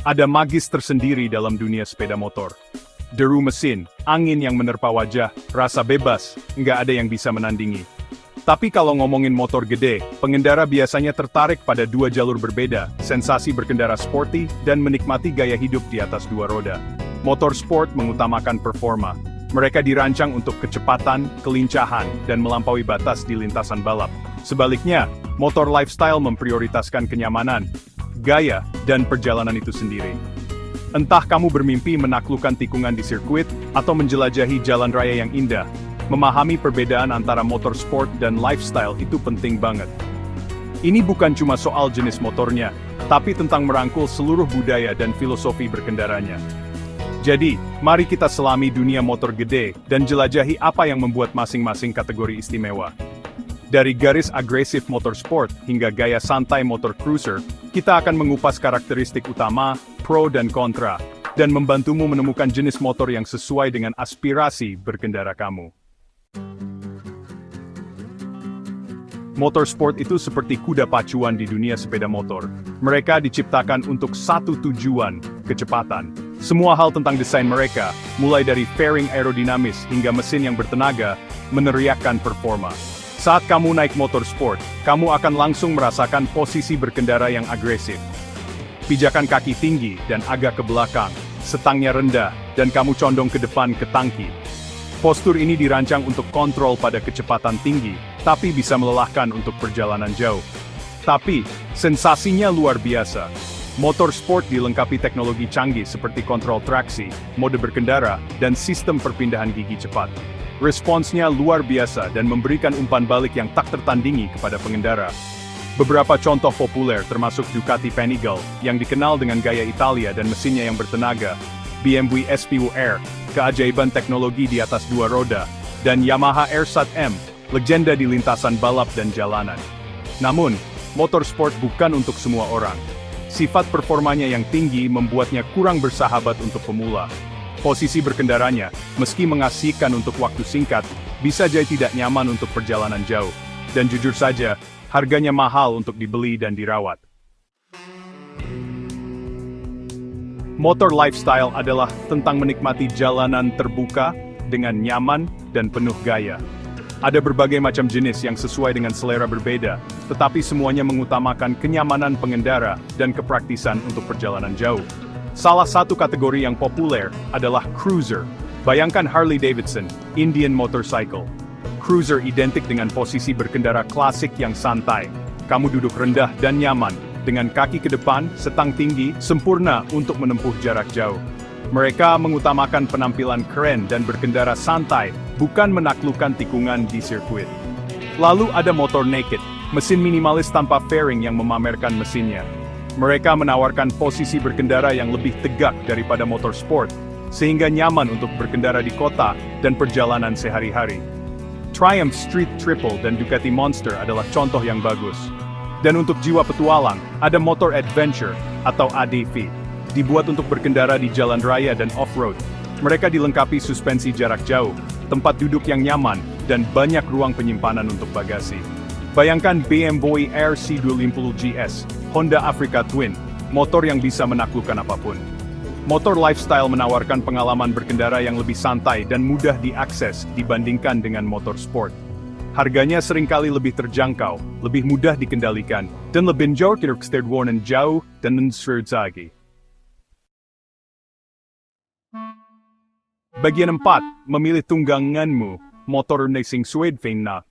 Ada magis tersendiri dalam dunia sepeda motor. Deru mesin, angin yang menerpa wajah, rasa bebas, nggak ada yang bisa menandingi. Tapi kalau ngomongin motor gede, pengendara biasanya tertarik pada dua jalur berbeda, sensasi berkendara sporty, dan menikmati gaya hidup di atas dua roda. Motor sport mengutamakan performa. Mereka dirancang untuk kecepatan, kelincahan, dan melampaui batas di lintasan balap. Sebaliknya, motor lifestyle memprioritaskan kenyamanan, gaya, dan perjalanan itu sendiri. Entah kamu bermimpi menaklukkan tikungan di sirkuit, atau menjelajahi jalan raya yang indah, memahami perbedaan antara motorsport dan lifestyle itu penting banget. Ini bukan cuma soal jenis motornya, tapi tentang merangkul seluruh budaya dan filosofi berkendaranya. Jadi, mari kita selami dunia motor gede dan jelajahi apa yang membuat masing-masing kategori istimewa. Dari garis agresif motorsport hingga gaya santai motor cruiser, kita akan mengupas karakteristik utama, pro dan kontra, dan membantumu menemukan jenis motor yang sesuai dengan aspirasi berkendara kamu. Motorsport itu seperti kuda pacuan di dunia sepeda motor. Mereka diciptakan untuk satu tujuan, kecepatan. Semua hal tentang desain mereka, mulai dari fairing aerodinamis hingga mesin yang bertenaga, meneriakkan performa. Saat kamu naik motorsport, kamu akan langsung merasakan posisi berkendara yang agresif. Pijakan kaki tinggi dan agak ke belakang, setangnya rendah, dan kamu condong ke depan ke tangki. Postur ini dirancang untuk kontrol pada kecepatan tinggi, tapi bisa melelahkan untuk perjalanan jauh. Tapi, sensasinya luar biasa. Motorsport dilengkapi teknologi canggih seperti kontrol traksi, mode berkendara, dan sistem perpindahan gigi cepat. Responsnya luar biasa dan memberikan umpan balik yang tak tertandingi kepada pengendara. Beberapa contoh populer termasuk Ducati Panigale, yang dikenal dengan gaya Italia dan mesinnya yang bertenaga, BMW SPU-R, keajaiban teknologi di atas dua roda, dan Yamaha RSAT M, legenda di lintasan balap dan jalanan. Namun, motorsport bukan untuk semua orang. Sifat performanya yang tinggi membuatnya kurang bersahabat untuk pemula. Posisi berkendaranya, meski mengasihkan untuk waktu singkat, bisa jadi tidak nyaman untuk perjalanan jauh. Dan jujur saja, harganya mahal untuk dibeli dan dirawat. Motor lifestyle adalah tentang menikmati jalanan terbuka, dengan nyaman, dan penuh gaya. Ada berbagai macam jenis yang sesuai dengan selera berbeda, tetapi semuanya mengutamakan kenyamanan pengendara dan kepraktisan untuk perjalanan jauh. Salah satu kategori yang populer adalah cruiser. Bayangkan Harley-Davidson, Indian Motorcycle. Cruiser identik dengan posisi berkendara klasik yang santai. Kamu duduk rendah dan nyaman, dengan kaki ke depan, setang tinggi, sempurna untuk menempuh jarak jauh. Mereka mengutamakan penampilan keren dan berkendara santai, bukan menaklukkan tikungan di sirkuit. Lalu ada motor naked, mesin minimalis tanpa fairing yang memamerkan mesinnya. Mereka menawarkan posisi berkendara yang lebih tegak daripada motor sport, sehingga nyaman untuk berkendara di kota dan perjalanan sehari-hari. Triumph Street Triple dan Ducati Monster adalah contoh yang bagus. Dan untuk jiwa petualang, ada motor adventure atau ADV. Dibuat untuk berkendara di jalan raya dan off-road. Mereka dilengkapi suspensi jarak jauh, tempat duduk yang nyaman, dan banyak ruang penyimpanan untuk bagasi. Bayangkan BMW RC250 GS, Honda Africa Twin, motor yang bisa menaklukkan apapun. Motor lifestyle menawarkan pengalaman berkendara yang lebih santai dan mudah diakses dibandingkan dengan motor sport. Harganya seringkali lebih terjangkau, lebih mudah dikendalikan, dan lebih jauh jauh dan mensursagi. Bagian 4, memilih tungganganmu, motor racing Swedfina.